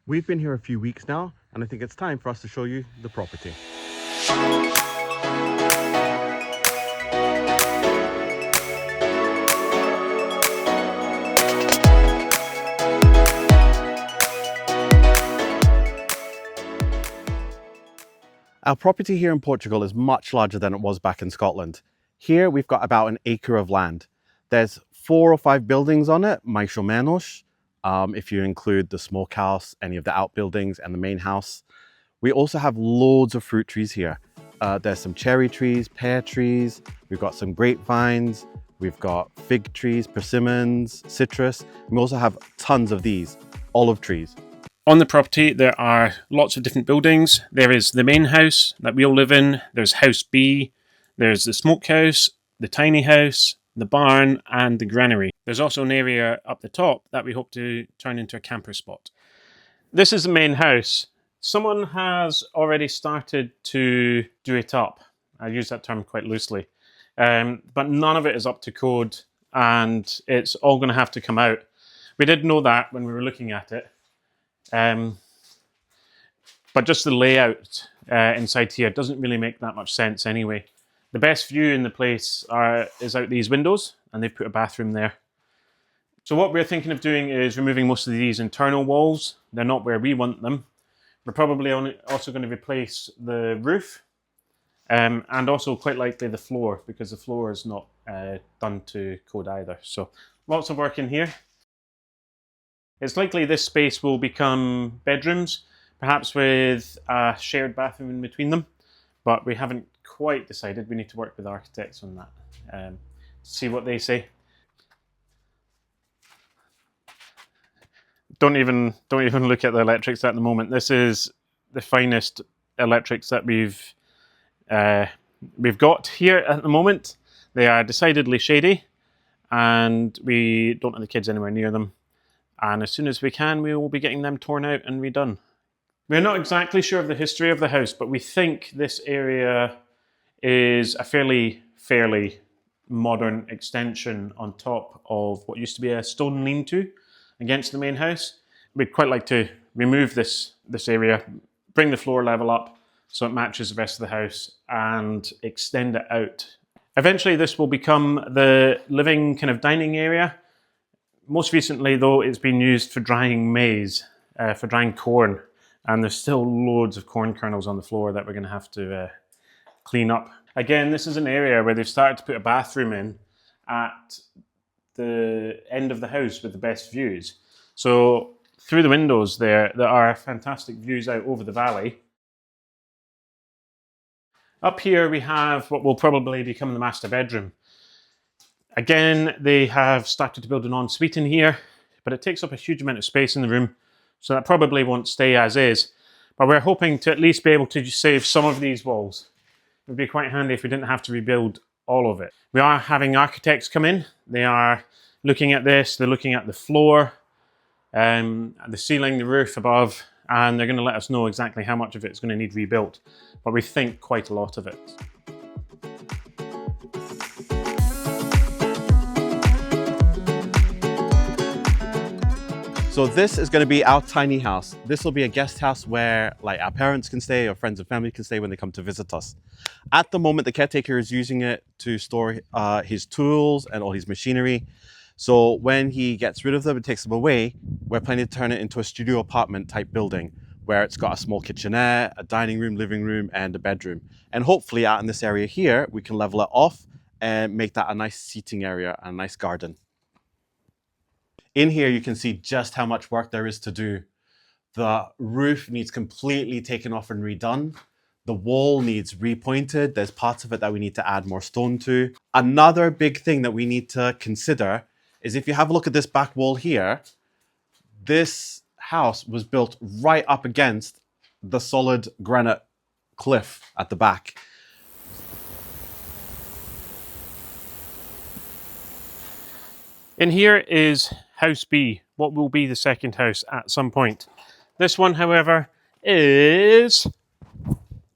We've been here a few weeks now, and I think it's time for us to show you the property. Our property here in Portugal is much larger than it was back in Scotland. Here we've got about an acre of land. There's 4 or 5 buildings on it, mais ou menos, if you include the smokehouse, any of the outbuildings and the main house. We also have loads of fruit trees here. There's some cherry trees, pear trees, we've got some grapevines, we've got fig trees, persimmons, citrus. We also have tons of these, olive trees. On the property, there are lots of different buildings. There is the main house that we all live in. There's house B. There's the smokehouse, the tiny house, the barn, and the granary. There's also an area up the top that we hope to turn into a camper spot. This is the main house. Someone has already started to do it up. I use that term quite loosely. But none of it is up to code, and it's all going to have to come out. We did know that when we were looking at it. But just the layout inside here doesn't really make that much sense anyway. The best view in the place is out these windows, and they've put a bathroom there. So what we're thinking of doing is removing most of these internal walls. They're not where we want them. We're probably also going to replace the roof and also quite likely the floor, because the floor is not done to code either. So lots of work in here. It's likely this space will become bedrooms, perhaps with a shared bathroom in between them, but we haven't quite decided. We need to work with architects on that, see what they say. Don't even look at the electrics at the moment. This is the finest electrics that we've got here at the moment. They are decidedly shady, and we don't want the kids anywhere near them. And as soon as we can, we will be getting them torn out and redone. We're not exactly sure of the history of the house, but we think this area is a fairly modern extension on top of what used to be a stone lean-to against the main house. We'd quite like to remove this area, bring the floor level up so it matches the rest of the house, and extend it out. Eventually this will become the living kind of dining area. Most recently, though, it's been used for drying maize, for drying corn, and there's still loads of corn kernels on the floor that we're going to have to clean up. Again, this is an area where they've started to put a bathroom in at the end of the house with the best views. So through the windows there are fantastic views out over the valley. Up here we have what will probably become the master bedroom. Again, they have started to build an ensuite in here, but it takes up a huge amount of space in the room, so that probably won't stay as is. But we're hoping to at least be able to save some of these walls. It would be quite handy if we didn't have to rebuild all of it. We are having architects come in. They are looking at this, they're looking at the floor, the ceiling, the roof above, and they're going to let us know exactly how much of it's going to need rebuilt. But we think quite a lot of it. So this is going to be our tiny house. This will be a guest house where like our parents can stay or friends and family can stay when they come to visit us. At the moment, the caretaker is using it to store his tools and all his machinery. So when he gets rid of them and takes them away, we're planning to turn it into a studio apartment type building where it's got a small kitchenette, a dining room, living room, and a bedroom. And hopefully out in this area here, we can level it off and make that a nice seating area, a nice garden. In here, you can see just how much work there is to do. The roof needs completely taken off and redone. The wall needs repointed. There's parts of it that we need to add more stone to. Another big thing that we need to consider is if you have a look at this back wall here, this house was built right up against the solid granite cliff at the back. In here is House B, what will be the second house at some point. This one, however, is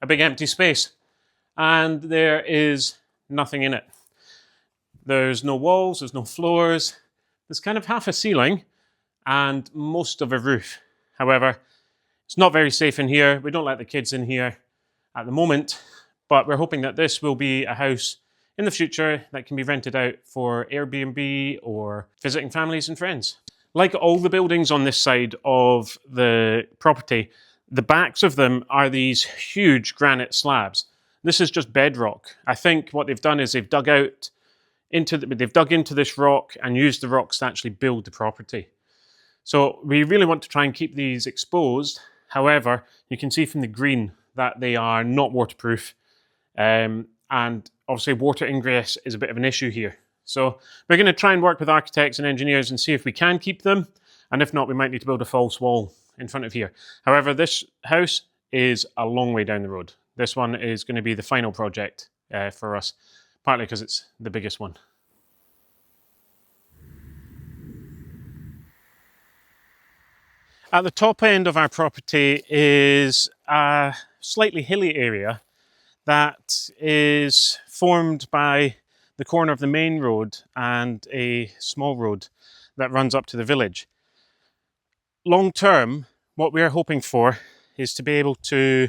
a big empty space, and there is nothing in it. There's no walls, there's no floors, there's kind of half a ceiling and most of a roof. However, It's not very safe in here. We don't let the kids in here at the moment, but we're hoping that this will be a house in the future that can be rented out for Airbnb or visiting families and friends. Like all the buildings on this side of the property, the backs of them are these huge granite slabs. This is just bedrock. I think what they've done is they've dug into this rock and used the rocks to actually build the property. So we really want to try and keep these exposed. However, you can see from the green that they are not waterproof. And obviously water ingress is a bit of an issue here. So we're going to try and work with architects and engineers and see if we can keep them. And if not, we might need to build a false wall in front of here. However, this house is a long way down the road. This one is going to be the final project for us, partly because it's the biggest one. At the top end of our property is a slightly hilly area that is formed by the corner of the main road and a small road that runs up to the village. Long term, what we are hoping for is to be able to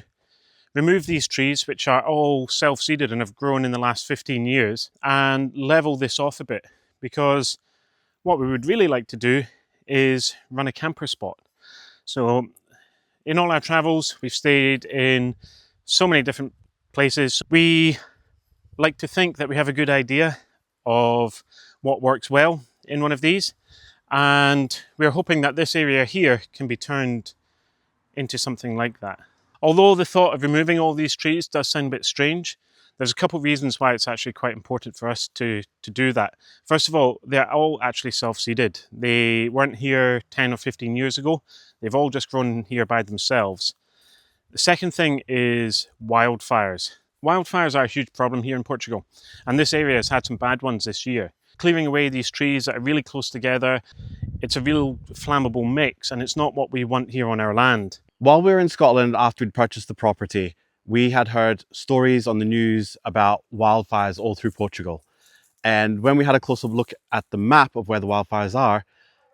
remove these trees, which are all self-seeded and have grown in the last 15 years, and level this off a bit, because what we would really like to do is run a camper spot. So in all our travels, we've stayed in so many different places. We like to think that we have a good idea of what works well in one of these, and we're hoping that this area here can be turned into something like that. Although the thought of removing all these trees does sound a bit strange, there's a couple of reasons why it's actually quite important for us to do that. First of all, they're all actually self-seeded. They weren't here 10 or 15 years ago. They've all just grown here by themselves. The second thing is wildfires. Wildfires are a huge problem here in Portugal, and this area has had some bad ones this year. Clearing away these trees that are really close together, it's a real flammable mix, and it's not what we want here on our land. While we were in Scotland after we'd purchased the property, we had heard stories on the news about wildfires all through Portugal. And when we had a close-up look at the map of where the wildfires are,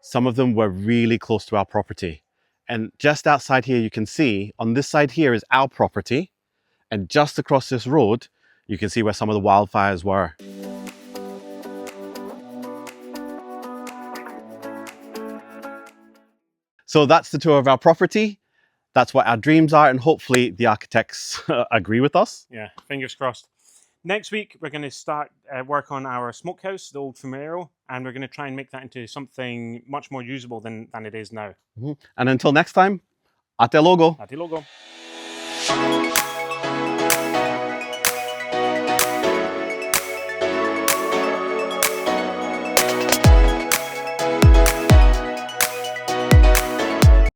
some of them were really close to our property. And just outside here, you can see, on this side here is our property. And just across this road, you can see where some of the wildfires were. So that's the tour of our property. That's what our dreams are, and hopefully the architects agree with us. Yeah, fingers crossed. Next week, we're going to start work on our smokehouse, the old fumero, and we're going to try and make that into something much more usable than it is now. And until next time, até logo. Até logo.